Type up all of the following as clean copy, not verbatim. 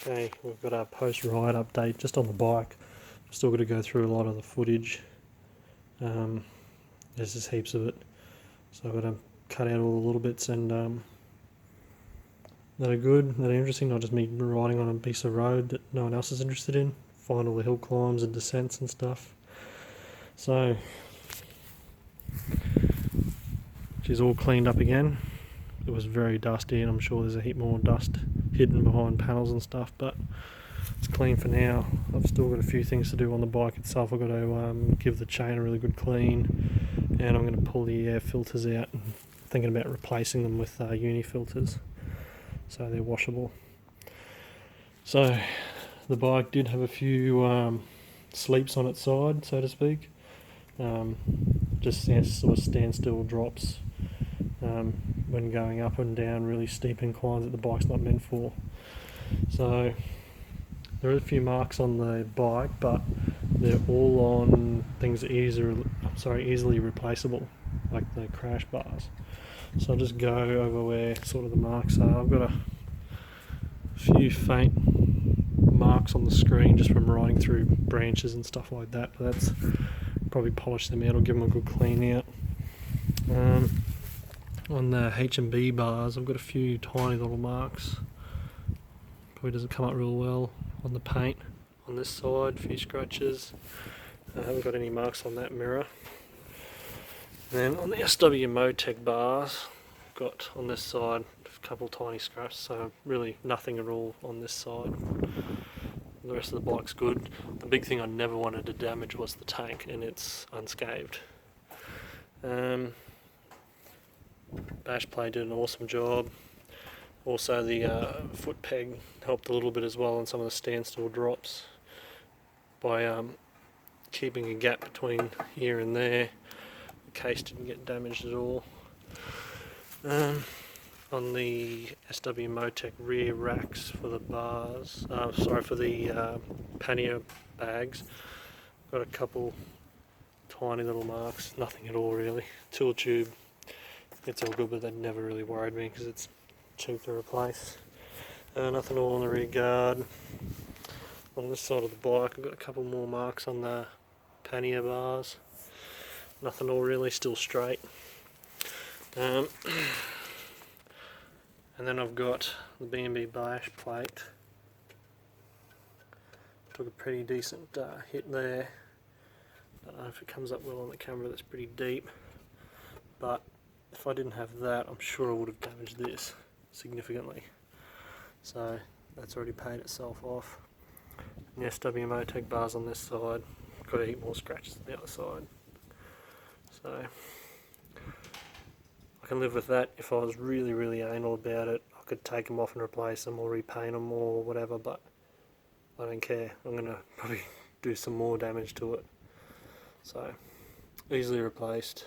Okay, we've got our post-ride update just on the bike. Still got to go through a lot of the footage. There's just heaps of it, so I've got to cut out all the little bits and that are good, that are interesting, not just me riding on a piece of road that no one else is interested in. Find all the hill climbs and descents and stuff. So, she's all cleaned up again. It was very dusty, and I'm sure there's a heap more dust hidden behind panels and stuff, but it's clean for now. I've still got a few things to do on the bike itself. I've got to give the chain a really good clean, and I'm going to pull the air filters out and thinking about replacing them with uni filters so they're washable. So the bike did have a few sleeps on its side, so to speak. Just sort of standstill drops when going up and down really steep inclines that the bike's not meant for. So there are a few marks on the bike, but they're all on things easily replaceable, like the crash bars. So I'll just go over where sort of the marks are. I've got a few faint marks on the screen just from riding through branches and stuff like that, but that's probably polish them out or give them a good clean out. On the H&B bars, I've got a few tiny little marks. Probably doesn't come up real well on the paint. On this side, a few scratches. I haven't got any marks on that mirror. And then on the SW Motec bars, I've got on this side a couple tiny scratches, so really nothing at all on this side. The rest of the bike's good. The big thing I never wanted to damage was the tank, and it's unscathed. Bash plate did an awesome job. Also the foot peg helped a little bit as well on some of the standstill drops by keeping a gap between here and there. The case didn't get damaged at all. On the SW Motec rear racks for the bars, for the pannier bags, got a couple tiny little marks, nothing at all really. Tool tube, it's all good, but that never really worried me because it's cheap to replace. Nothing at all on the rear guard. On this side of the bike I've got a couple more marks on the pannier bars. Nothing at all really, still straight. And then I've got the B&B bash plate. Took a pretty decent hit there. I don't know if it comes up well on the camera, that's pretty deep. But if I didn't have that, I'm sure I would have damaged this significantly. So that's already paid itself off. And the SW Motec bars on this side, got a heap more scratches on the other side. So I can live with that. If I was really, really anal about it, I could take them off and replace them or repaint them or whatever, but I don't care. I'm going to probably do some more damage to it. So easily replaced.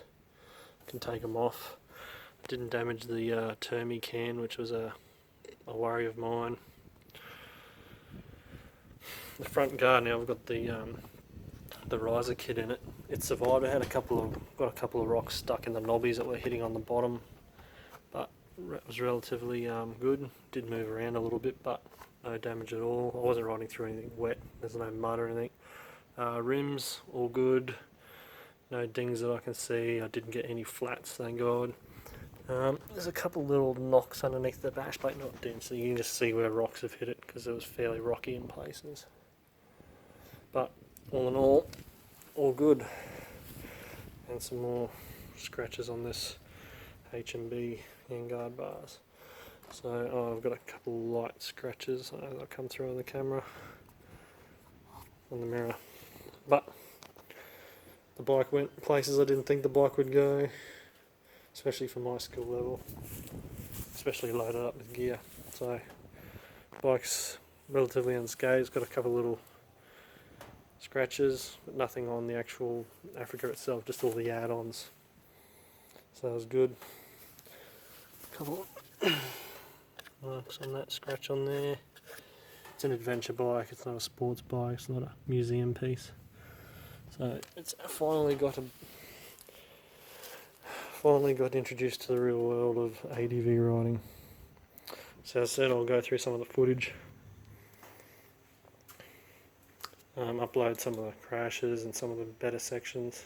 Can take them off. Didn't damage the Termi can, which was a worry of mine. The front guard now, I've got the riser kit in it. It survived. I had got a couple of rocks stuck in the knobbies that were hitting on the bottom, but it was relatively good. Did move around a little bit, but no damage at all. I wasn't riding through anything wet. There's no mud or anything. Rims all good. No dings that I can see. I didn't get any flats, thank God. There's a couple little knocks underneath the bash plate, not dents, so you can just see where rocks have hit it because it was fairly rocky in places. But all in all good. And some more scratches on this H&B handguard bars. So I've got a couple light scratches that come through on the camera, on the mirror. But the bike went places I didn't think the bike would go, especially for my skill level, especially loaded up with gear. So bike's relatively unscathed. It's got a couple little scratches, but nothing on the actual Africa itself, just all the add-ons. So that was good. A couple marks on that, scratch on there. It's an adventure bike, it's not a sports bike, it's not a museum piece. So it's finally got introduced to the real world of ADV riding. So as I said, I'll go through some of the footage. upload some of the crashes and some of the better sections.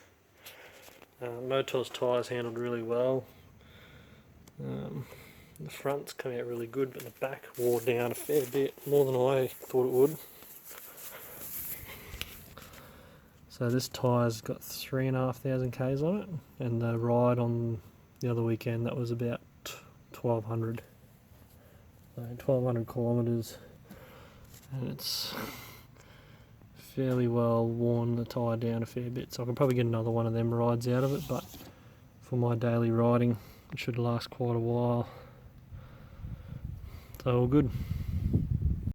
Motor's tyres handled really well. The front's come out really good, but the back wore down a fair bit, more than I thought it would. So this tyre's got 3,500 k's on it, and the ride on the other weekend, that was about 1,200. So 1,200 kilometres, and it's fairly well worn the tyre down a fair bit, so I can probably get another one of them rides out of it, but for my daily riding it should last quite a while. So all good.